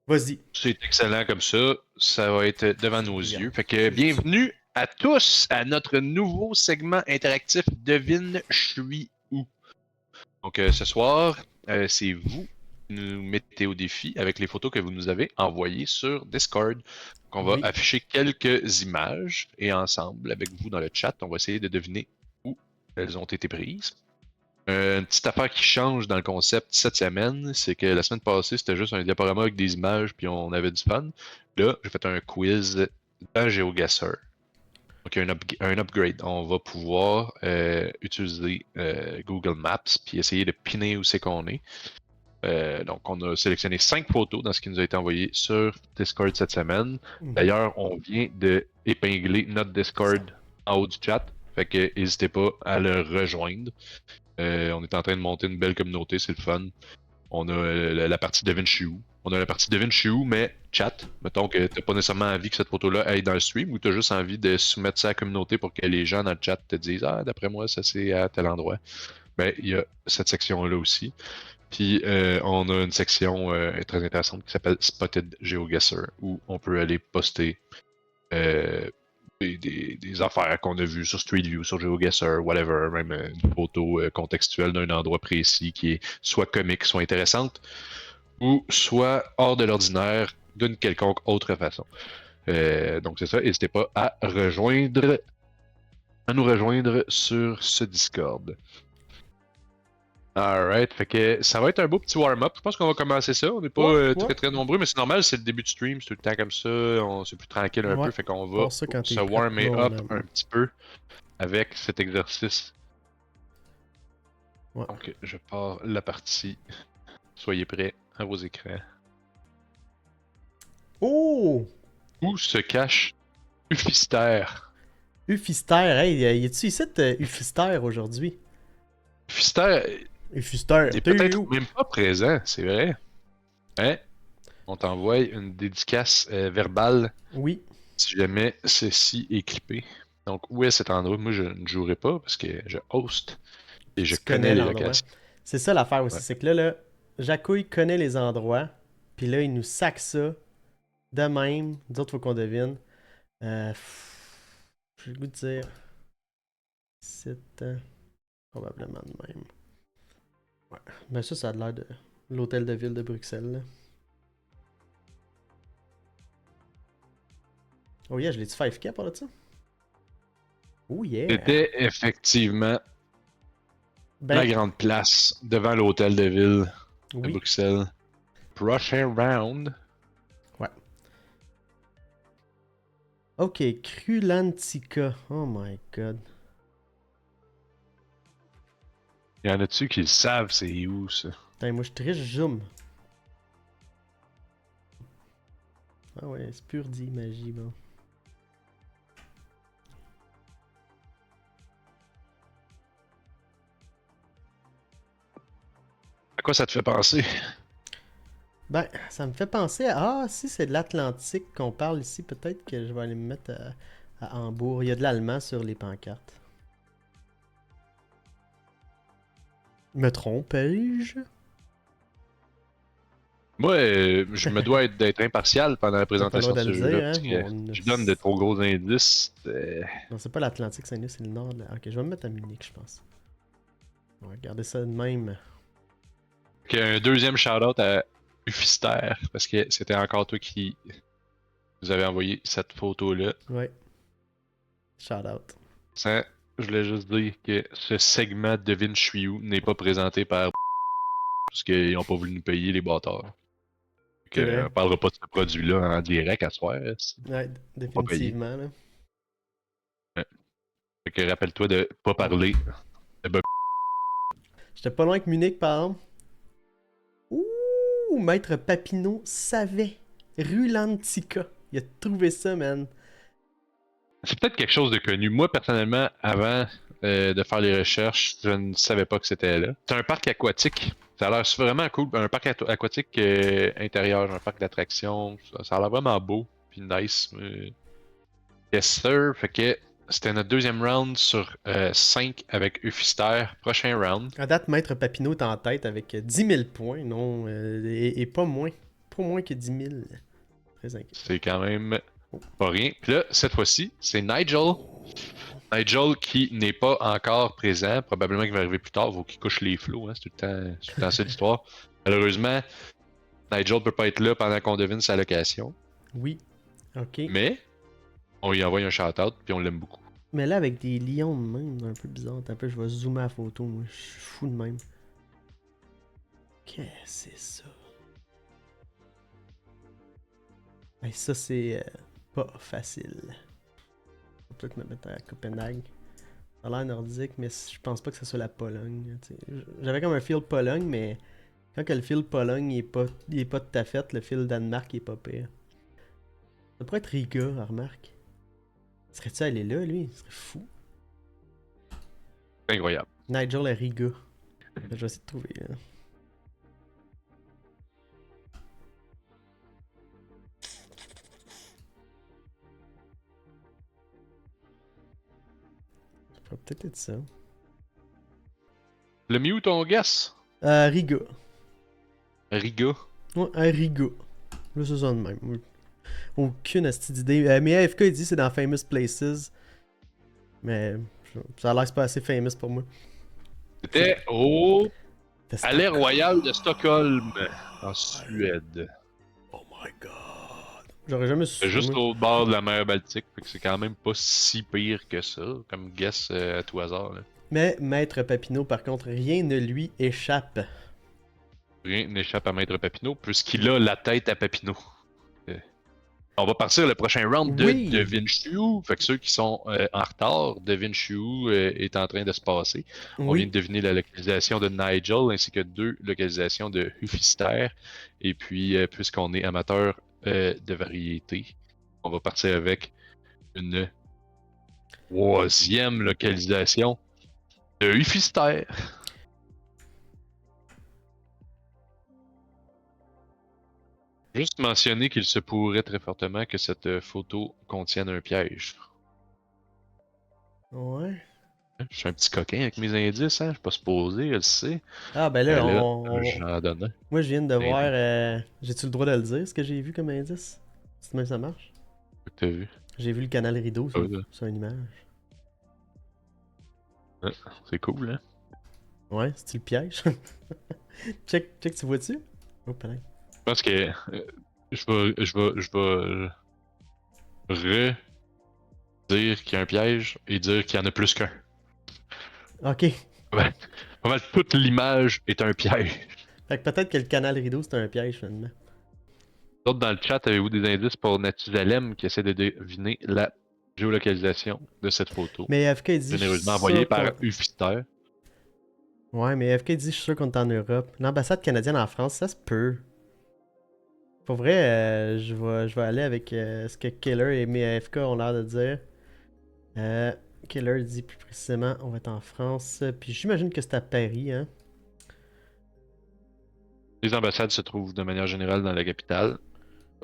Vas-y. C'est excellent comme ça. Ça va être devant nos Regarde. yeux. Fait que bienvenue à tous à notre nouveau segment interactif Devine, je suis où. Donc ce soir, c'est vous qui nous mettez au défi avec les photos que vous nous avez envoyées sur Discord. Donc, on va Oui. afficher quelques images et ensemble, avec vous dans le chat, on va essayer de deviner où elles ont été prises. Une petite affaire qui change dans le concept cette semaine, c'est que la semaine passée, c'était juste un diaporama avec des images, puis on avait du fun. Là, j'ai fait un quiz dans GeoGuessr. Donc, il y a un upgrade. On va pouvoir utiliser Google Maps, puis essayer de piner où c'est qu'on est. Donc, on a sélectionné 5 photos dans ce qui nous a été envoyé sur Discord cette semaine. D'ailleurs, on vient de épingler notre Discord en haut du chat. Fait que n'hésitez pas à le rejoindre. On est en train de monter une belle communauté, c'est le fun. On a la partie Devin Chiou. On a la partie Devin Chiou, mais chat. Mettons que t'as pas nécessairement envie que cette photo-là aille dans le stream ou t'as juste envie de soumettre ça à la communauté pour que les gens dans le chat te disent ah, d'après moi, ça c'est à tel endroit. Ben, il y a cette section-là aussi. Puis on a une section très intéressante qui s'appelle Spotted GeoGuessr où on peut aller poster des affaires qu'on a vues sur Street View, sur GeoGuessr, whatever, même une photo contextuelle d'un endroit précis qui est soit comique, soit intéressante, ou soit hors de l'ordinaire d'une quelconque autre façon. Donc c'est ça, n'hésitez pas à nous rejoindre sur ce Discord. Alright, fait que ça va être un beau petit warm-up. Je pense qu'on va commencer ça. On n'est pas très très nombreux, mais c'est normal, c'est le début de stream, c'est tout le temps comme ça. C'est plus tranquille un peu, fait qu'on va se warmer up un petit peu avec cet exercice. Ouais. Donc, je pars la partie. Soyez prêts à vos écrans. Oh! Où se cache Ufister? Ufister, hey, y a-tu ici Ufister aujourd'hui? Ufister Ufister, n'est peut-être même pas présent, c'est vrai. Hein? On t'envoie une dédicace verbale. Oui. Si jamais ceci est clippé. Donc, où est cet endroit? Moi, je ne jouerai pas parce que je host et je connais les locations. C'est ça l'affaire aussi, c'est que là, Jacouille connaît les endroits, puis là, il nous sac ça de même. D'autres, faut qu'on devine. J'ai le goût de dire. C'est probablement de même. Ouais. Ben ça a l'air de l'hôtel de ville de Bruxelles. Là. Oh yeah, je l'ai-tu 5K par là de ça? Oh yeah! C'était effectivement la grande place devant l'hôtel de ville de Bruxelles. Prochain round. Ouais. Ok, Crulantica. Oh my god. Y en a-tu qui le savent, c'est où ça? Putain, moi je triche zoom. Ah ouais, c'est pur dit magie, bon. À quoi ça te fait penser? Ben, ça me fait penser à... Ah, si c'est de l'Atlantique qu'on parle ici, peut-être que je vais aller me mettre à Hambourg. Il y a de l'allemand sur les pancartes. Me trompais-je? Moi, je me dois d'être impartial pendant la présentation de ce jeu-là. Je donne de trop gros indices. Non, c'est pas l'Atlantique, c'est le nord. Ok, je vais me mettre à Munich, je pense. On va regarder ça de même. Okay, un deuxième shout-out à Ufister, parce que c'était encore toi qui nous avait envoyé cette photo-là. Ouais. Shout-out. Ça, je voulais juste dire que ce segment de Devine je suis où n'est pas présenté par parce qu'ils n'ont pas voulu nous payer les bâtards. On ne parlera pas de ce produit-là en direct à soir. Ouais, définitivement. Là. Ouais. Fait que rappelle-toi de pas parler de J'étais pas loin que Munich, par exemple. Ouh, Maître Papineau savait. Rulantica. Il a trouvé ça, man. C'est peut-être quelque chose de connu. Moi, personnellement, avant de faire les recherches, je ne savais pas que c'était là. C'est un parc aquatique. Ça a l'air vraiment cool. Un parc aquatique intérieur, un parc d'attractions. Ça a l'air vraiment beau. Puis nice. Yes, sir. Fait que c'était notre deuxième round sur 5 avec Ufister. Prochain round. À date, Maître Papineau est en tête avec 10 000 points, non, et pas moins. fois moins que 10 000. Très inquiet. C'est quand même pas rien. Puis là, cette fois-ci, c'est Nigel. Nigel qui n'est pas encore présent, probablement qu'il va arriver plus tard, faut qu'il couche les flots, hein. C'est tout le temps ça l'histoire. Malheureusement, Nigel peut pas être là pendant qu'on devine sa location, Oui. Ok. mais on lui envoie un shout-out puis on l'aime beaucoup. Mais là, avec des lions de même, un peu bizarre. Un peu, je vais zoomer la photo, moi. Je suis fou de même. Qu'est-ce que c'est ça? Hey, ça, c'est pas facile. Je vais peut-être me mettre à Copenhague. Ça a l'air nordique, mais je pense pas que ce soit la Pologne. T'sais. J'avais comme un feel Pologne, mais quand que le feel Pologne il est pas tout à fait, le feel Danemark il est pas pire. Ça pourrait être Riga, remarque. Serait-tu allé là, lui? Il serait fou. Incroyable. Nigel à Riga. Je vais essayer de trouver. Là. Ça pourrait peut-être être ça. Le mieux ton guess? Riga. Riga. Ouais, à Riga. Là, c'est ça de même. Oui. Aucune astuce d'idée. Mais AFK, il dit c'est dans Famous Places. Mais ça a l'air que c'est pas assez famous pour moi. C'était au C'était Palais Stockholm. Royal de Stockholm, en Suède. Oh my god. J'aurais jamais su. C'est juste moi. au bord de la mer Baltique, fait que c'est quand même pas si pire que ça, comme guess à tout hasard. Là. Mais Maître Papineau, par contre, rien ne lui échappe. Rien n'échappe à Maître Papineau, puisqu'il a la tête à Papineau. On va partir le prochain round de Oui. Devin Chiu. Fait que ceux qui sont en retard, Devin Chiu est en train de se passer. On vient de Oui. deviner la localisation de Nigel ainsi que 2 localisations de Hufister. Et puis, puisqu'on est amateur de variété, on va partir avec une 3e localisation de Hufister. Juste mentionner qu'il se pourrait très fortement que cette photo contienne un piège. Ouais. Je suis un petit coquin avec mes indices, hein? Je suis pas supposé, je le sais. Ah, ben Mais là, là, j'en donne un. moi, je viens de voir. Indice. J'ai-tu le droit de le dire, ce que j'ai vu comme indice? C'est même ça marche? Que t'as vu? J'ai vu le canal Rideau sur, Là. sur une image. Ouais, c'est cool, hein? Ouais, c'est-tu le piège? check, tu vois-tu? Oh, pareil. Je pense que je vais redire qu'il y a un piège et dire qu'il y en a plus qu'un. Ok. Ouais. Pas mal toute l'image est un piège. Fait que peut-être que le canal Rideau, c'est un piège, finalement. D'autres dans le chat, avez-vous des indices pour Natuzalem qui essaie de deviner la géolocalisation de cette photo? Mais FK dit, je suis Généreusement envoyée sûr par qu'on... Ufister. Ouais, mais FK dit, je suis sûr qu'on est en Europe. L'ambassade canadienne en France, ça se peut. Pour vrai, je vais aller avec ce que Killer et mes FK ont l'air de dire. Killer dit plus précisément, on va être en France. Puis j'imagine que c'est à Paris, hein. Les ambassades se trouvent de manière générale dans la capitale,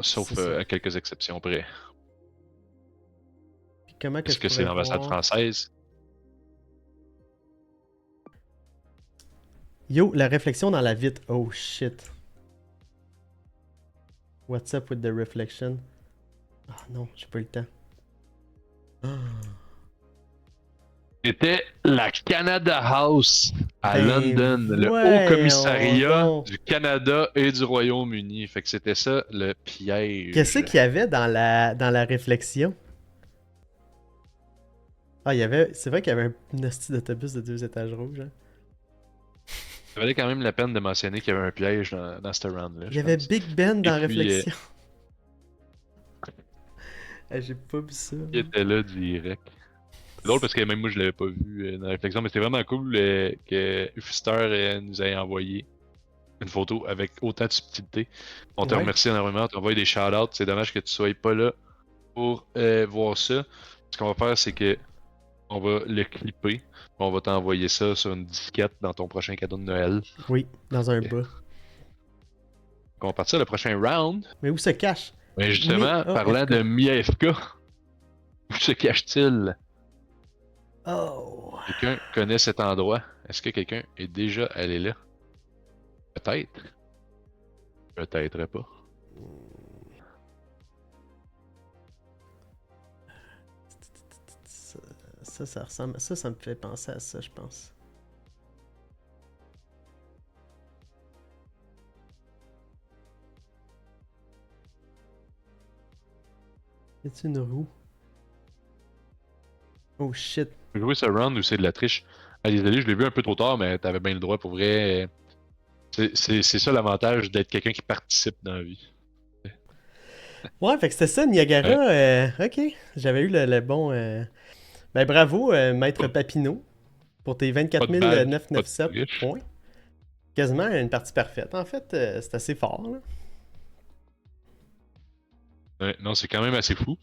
sauf C'est ça. à quelques exceptions près. Puis comment que Est-ce je que c'est pourrais l'ambassade voir... française? Yo, la réflexion dans la vitre. Oh shit. What's up with the reflection? Ah non, j'ai pas eu le temps. Ah. C'était la Canada House à Ben, London, le voyons Haut Commissariat donc. du Canada et du Royaume-Uni. Fait que c'était ça le piège. Qu'est-ce qu'il y avait dans la réflexion? Ah, il y avait. C'est vrai qu'il y avait un hostie d'autobus de 2 étages rouges. Hein. Ça valait quand même la peine de mentionner qu'il y avait un piège dans ce round-là. Il y avait Big Ben dans Et puis, réflexion. Ah, j'ai pas vu ça. il était là direct. C'est drôle parce que même moi je l'avais pas vu dans la réflexion, mais c'était vraiment cool que Ufister nous ait envoyé une photo avec autant de subtilité. On te Ouais. remercie énormément, on t'envoie des shout-outs. C'est dommage que tu sois pas là pour voir ça. Ce qu'on va faire, c'est que on va le clipper. On va t'envoyer ça sur une disquette dans ton prochain cadeau de Noël. Oui, dans un Ok. bas. On va partir le prochain round. Mais où se cache? Mais justement, Oh, parlant FK. de Mi-AFK, où se cache-t-il? Oh. Quelqu'un connaît cet endroit? Est-ce que quelqu'un est déjà allé là? Peut-être. Peut-être pas. ça ressemble. Ça me fait penser à ça, je pense. Y a-t-il une roue? Oh shit. Jouer ce round ou c'est de la triche? Ah, désolé, je l'ai vu un peu trop tard, mais t'avais bien le droit pour vrai. C'est ça l'avantage d'être quelqu'un qui participe dans la vie. Ouais, fait que c'était ça, Niagara. Ouais, Ok, j'avais eu le bon. Ben bravo, Maître Papineau, pour tes pas 24 de badge, pas de 997 triche. points. Quasiment une partie parfaite. En fait, c'est assez fort, là. Ouais, non, c'est quand même assez fou.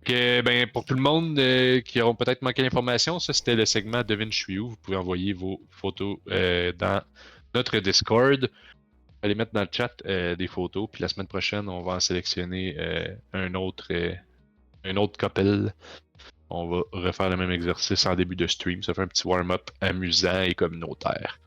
Ben, pour tout le monde qui auront peut-être manqué l'information, ça c'était le segment Devine je suis où. Vous pouvez envoyer vos photos dans notre Discord. Allez mettre dans le chat des photos, puis la semaine prochaine, on va en sélectionner un autre couple. On va refaire le même exercice en début de stream. Ça fait un petit warm-up amusant et communautaire.